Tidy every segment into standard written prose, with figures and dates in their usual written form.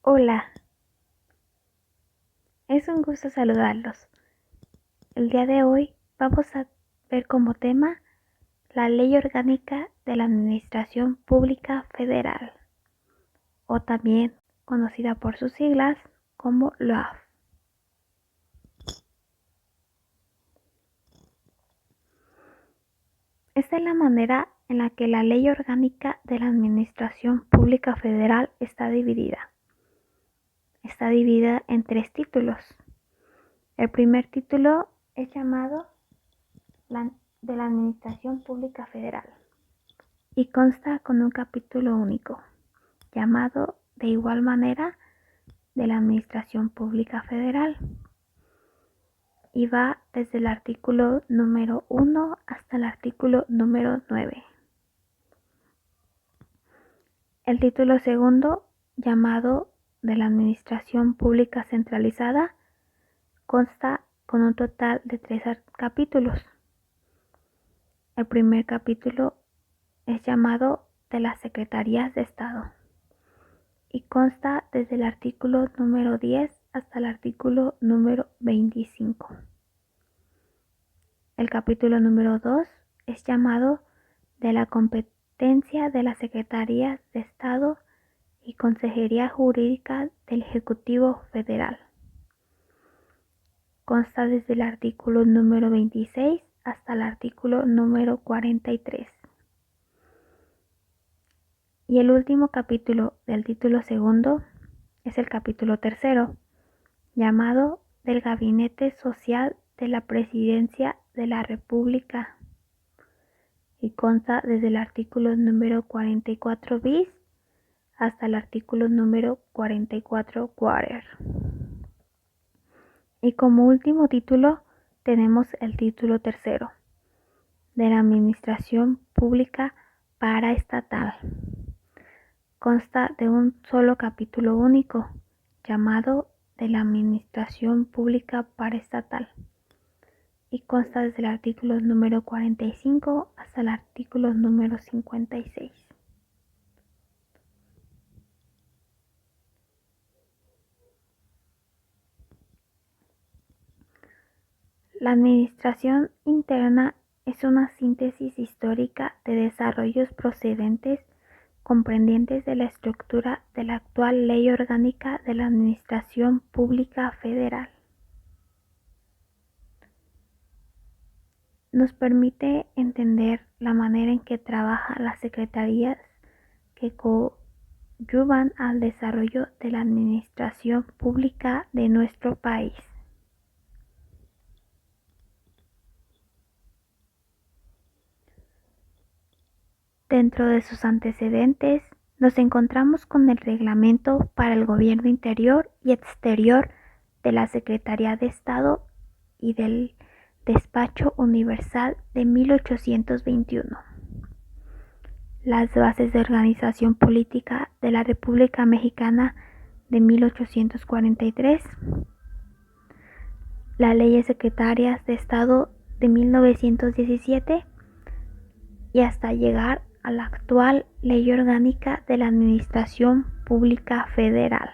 Hola, es un gusto saludarlos. El día de hoy vamos a ver como tema la Ley Orgánica de la Administración Pública Federal, o también conocida por sus siglas como LOAF. Esta es la manera en la que la Ley Orgánica de la Administración Pública Federal está dividida. Está dividida en 3 títulos. El primer título es llamado de la Administración Pública Federal y consta con un capítulo único, llamado de igual manera de la Administración Pública Federal, y va desde el artículo número 1 hasta el artículo número 9. El título segundo, llamado de la Administración Pública Centralizada, consta con un total de 3 capítulos. El primer capítulo es llamado de las Secretarías de Estado y consta desde el artículo número 10 hasta el artículo número 25. El capítulo número 2 es llamado de la competencia de las Secretarías de Estado y Consejería Jurídica del Ejecutivo Federal. Consta desde el artículo número 26 hasta el artículo número 43. Y el último capítulo del título segundo es el capítulo tercero, llamado del Gabinete Social de la Presidencia de la República, y consta desde el artículo número 44 bis hasta el artículo número 44 quater. Y como último título tenemos el título tercero, de la Administración Pública Paraestatal. Consta de un solo capítulo único, llamado de la Administración Pública Paraestatal, y consta desde el artículo número 45 hasta el artículo número 56. La administración interna es una síntesis histórica de desarrollos procedentes comprendientes de la estructura de la actual Ley Orgánica de la Administración Pública Federal. Nos permite entender la manera en que trabajan las secretarías que coadyuvan al desarrollo de la administración pública de nuestro país. Dentro de sus antecedentes, nos encontramos con el Reglamento para el Gobierno Interior y Exterior de la Secretaría de Estado y del Despacho Universal de 1821. Las bases de organización política de la República Mexicana de 1843. La Ley de Secretarias de Estado de 1917 y hasta llegar a la actual Ley Orgánica de la Administración Pública Federal.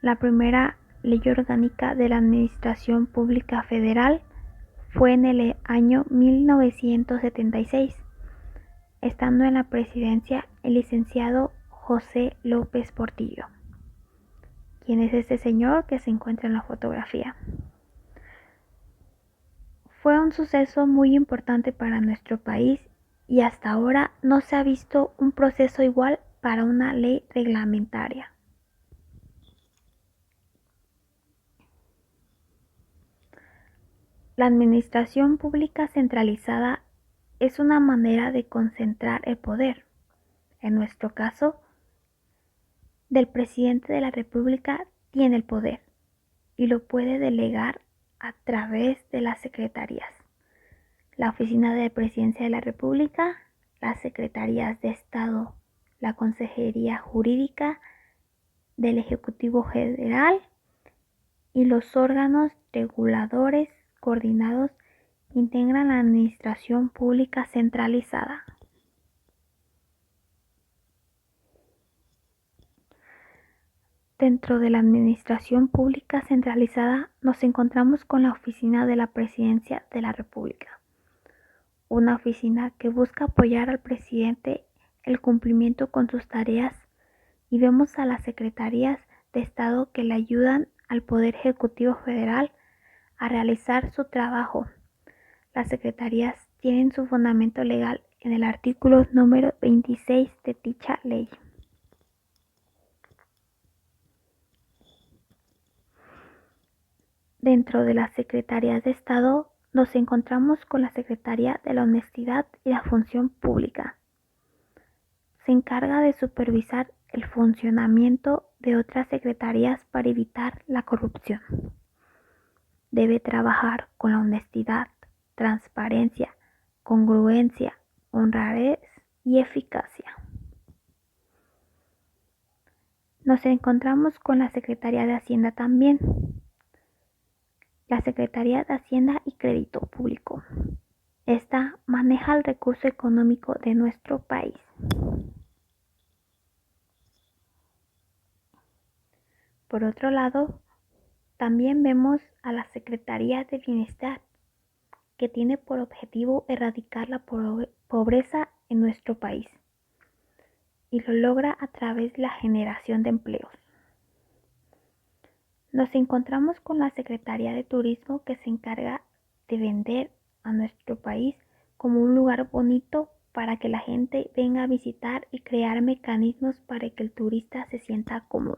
La primera Ley Orgánica de la Administración Pública Federal fue en el año 1976, estando en la presidencia el licenciado José López Portillo, quien es este señor que se encuentra en la fotografía. Fue un suceso muy importante para nuestro país y hasta ahora no se ha visto un proceso igual para una ley reglamentaria. La administración pública centralizada es una manera de concentrar el poder, en nuestro caso, del presidente de la República tiene el poder y lo puede delegar a través de las secretarías, la Oficina de Presidencia de la República, las Secretarías de Estado, la Consejería Jurídica del Ejecutivo Federal y los órganos reguladores coordinados Integran la administración pública centralizada. Dentro de la administración pública centralizada nos encontramos con la Oficina de la Presidencia de la República, una oficina que busca apoyar al presidente el cumplimiento con sus tareas, y vemos a las secretarías de Estado que le ayudan al Poder Ejecutivo Federal a realizar su trabajo. Las secretarías tienen su fundamento legal en el artículo número 26 de dicha ley. Dentro de las secretarías de Estado nos encontramos con la Secretaría de la Honestidad y la Función Pública. Se encarga de supervisar el funcionamiento de otras secretarías para evitar la corrupción. Debe trabajar con la honestidad, transparencia, congruencia, honradez y eficacia. Nos encontramos con la Secretaría de Hacienda también. La Secretaría de Hacienda y Crédito Público. Esta maneja el recurso económico de nuestro país. Por otro lado, también vemos a la Secretaría de Bienestar, que tiene por objetivo erradicar la pobreza en nuestro país y lo logra a través de la generación de empleos. Nos encontramos con la Secretaría de Turismo, que se encarga de vender a nuestro país como un lugar bonito para que la gente venga a visitar y crear mecanismos para que el turista se sienta cómodo.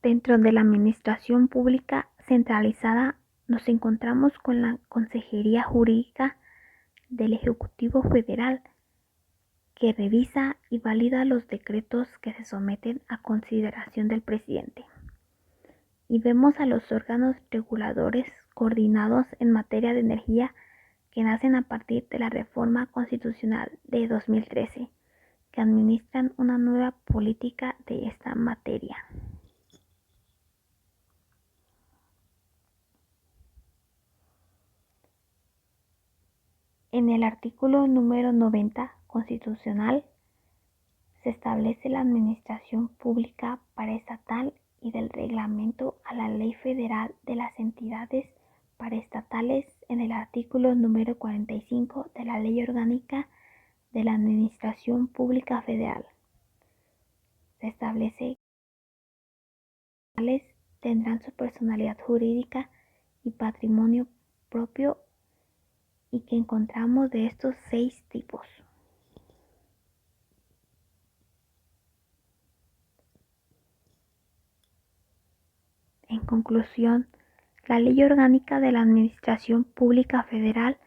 Dentro de la administración pública centralizada nos encontramos con la Consejería Jurídica del Ejecutivo Federal, que revisa y valida los decretos que se someten a consideración del presidente. Y vemos a los órganos reguladores coordinados en materia de energía, que nacen a partir de la reforma constitucional de 2013, que administran una nueva política de esta materia. En el artículo número 90 constitucional se establece la administración pública paraestatal y del reglamento a la Ley Federal de las Entidades Paraestatales en el artículo número 45 de la Ley Orgánica de la Administración Pública Federal. Se establece que las tendrán su personalidad jurídica y patrimonio propio, y que encontramos de estos 6 tipos. En conclusión, la Ley Orgánica de la Administración Pública Federal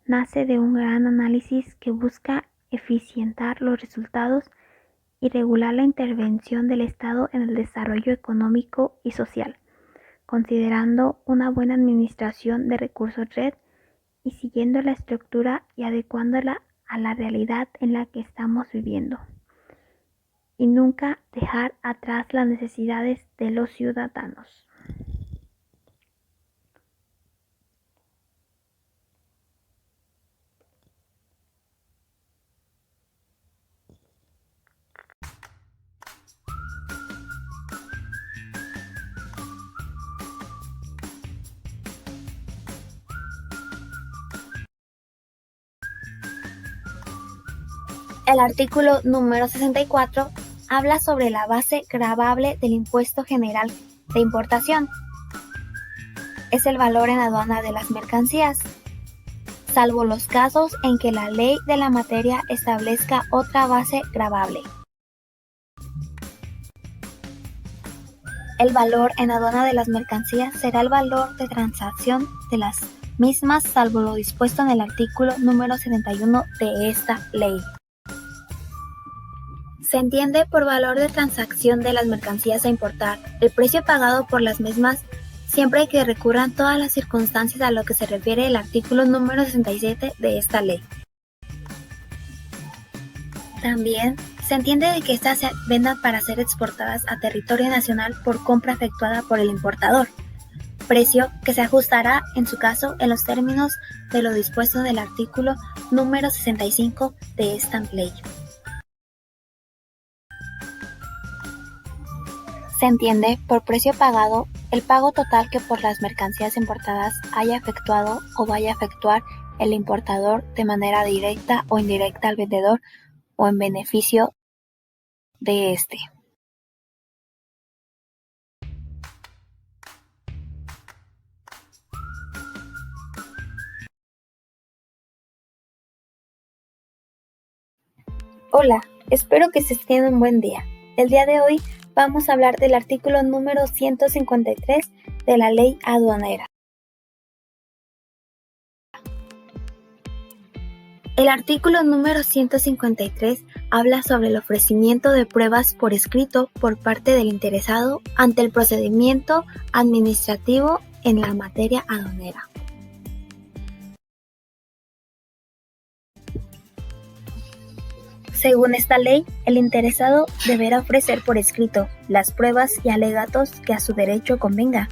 nace de un gran análisis que busca eficientar los resultados y regular la intervención del Estado en el desarrollo económico y social, considerando una buena administración de recursos red y siguiendo la estructura y adecuándola a la realidad en la que estamos viviendo, y nunca dejar atrás las necesidades de los ciudadanos. El artículo número 64 habla sobre la base gravable del impuesto general de importación. Es el valor en aduana de las mercancías, salvo los casos en que la ley de la materia establezca otra base gravable. El valor en aduana de las mercancías será el valor de transacción de las mismas, salvo lo dispuesto en el artículo número 71 de esta ley. Se entiende por valor de transacción de las mercancías a importar el precio pagado por las mismas, siempre que recurran todas las circunstancias a lo que se refiere el artículo número 67 de esta ley. También Se entiende de que estas se vendan para ser exportadas a territorio nacional por compra efectuada por el importador, precio que se ajustará, en su caso, en los términos de lo dispuesto en el artículo número 65 de esta ley. Se entiende por precio pagado el pago total que por las mercancías importadas haya efectuado o vaya a efectuar el importador de manera directa o indirecta al vendedor o en beneficio de éste. Hola, espero que estés teniendo un buen día. El día de hoy vamos a hablar del artículo número 153 de la Ley Aduanera. El artículo número 153 habla sobre el ofrecimiento de pruebas por escrito por parte del interesado ante el procedimiento administrativo en la materia aduanera. Según esta ley, el interesado deberá ofrecer por escrito las pruebas y alegatos que a su derecho convenga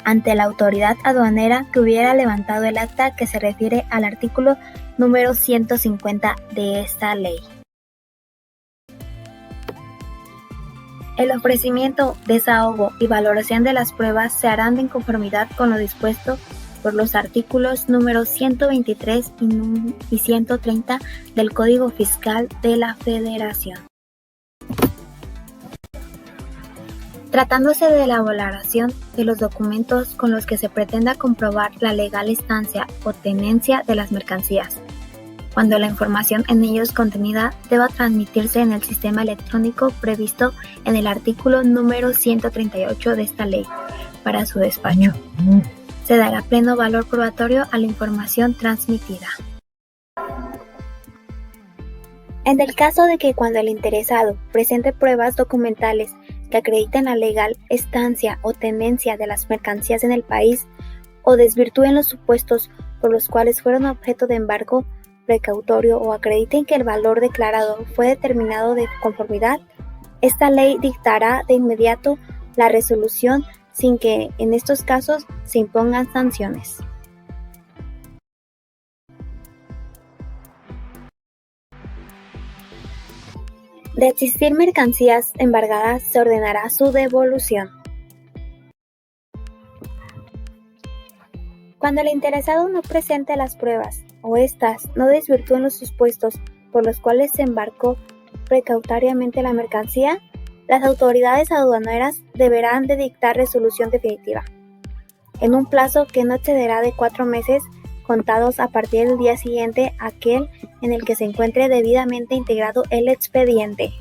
ante la autoridad aduanera que hubiera levantado el acta que se refiere al artículo número 150 de esta ley. El ofrecimiento, desahogo y valoración de las pruebas se harán en conformidad con lo dispuesto por los artículos número 123 y 130 del Código Fiscal de la Federación. Tratándose de la valoración de los documentos con los que se pretenda comprobar la legal estancia o tenencia de las mercancías, cuando la información en ellos contenida deba transmitirse en el sistema electrónico previsto en el artículo número 138 de esta ley para su despacho. Se dará pleno valor probatorio a la información transmitida. En el caso de que cuando el interesado presente pruebas documentales que acrediten la legal estancia o tenencia de las mercancías en el país o desvirtúen los supuestos por los cuales fueron objeto de embargo precautorio o acrediten que el valor declarado fue determinado de conformidad, esta ley dictará de inmediato la resolución sin que en estos casos se impongan sanciones. De existir mercancías embargadas, se ordenará su devolución. Cuando el interesado no presente las pruebas o éstas no desvirtúen los supuestos por los cuales se embarcó precautoriamente la mercancía, las autoridades aduaneras deberán de dictar resolución definitiva, en un plazo que no excederá de 4 meses contados a partir del día siguiente a aquel en el que se encuentre debidamente integrado el expediente.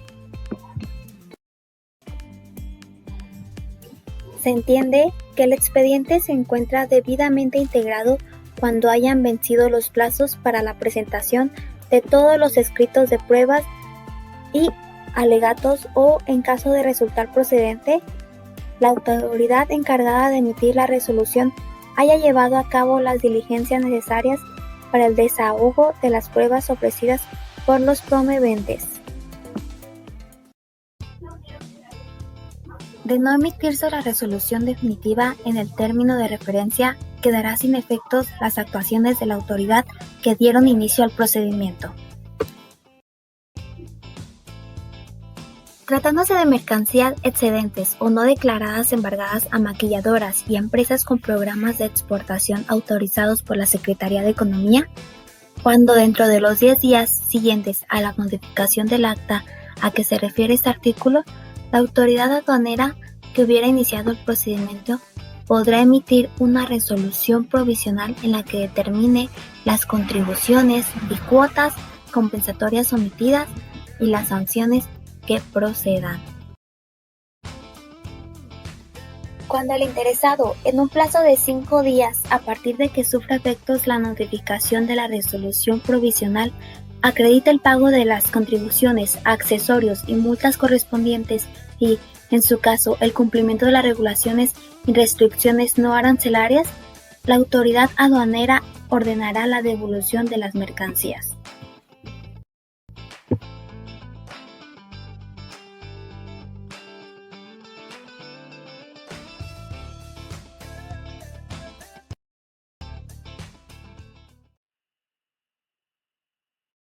Se entiende que el expediente se encuentra debidamente integrado cuando hayan vencido los plazos para la presentación de todos los escritos de pruebas y alegatos o, en caso de resultar procedente, la autoridad encargada de emitir la resolución haya llevado a cabo las diligencias necesarias para el desahogo de las pruebas ofrecidas por los promoventes. De no emitirse la resolución definitiva en el término de referencia, quedará sin efectos las actuaciones de la autoridad que dieron inicio al procedimiento. Tratándose de mercancías excedentes o no declaradas embargadas a maquiladoras y empresas con programas de exportación autorizados por la Secretaría de Economía, cuando dentro de los 10 días siguientes a la notificación del acta a que se refiere este artículo, la autoridad aduanera que hubiera iniciado el procedimiento podrá emitir una resolución provisional en la que determine las contribuciones y cuotas compensatorias omitidas y las sanciones que procedan. Cuando el interesado, en un plazo de 5 días a partir de que sufra efectos la notificación de la resolución provisional, acredita el pago de las contribuciones, accesorios y multas correspondientes y, en su caso, el cumplimiento de las regulaciones y restricciones no arancelarias, la autoridad aduanera ordenará la devolución de las mercancías.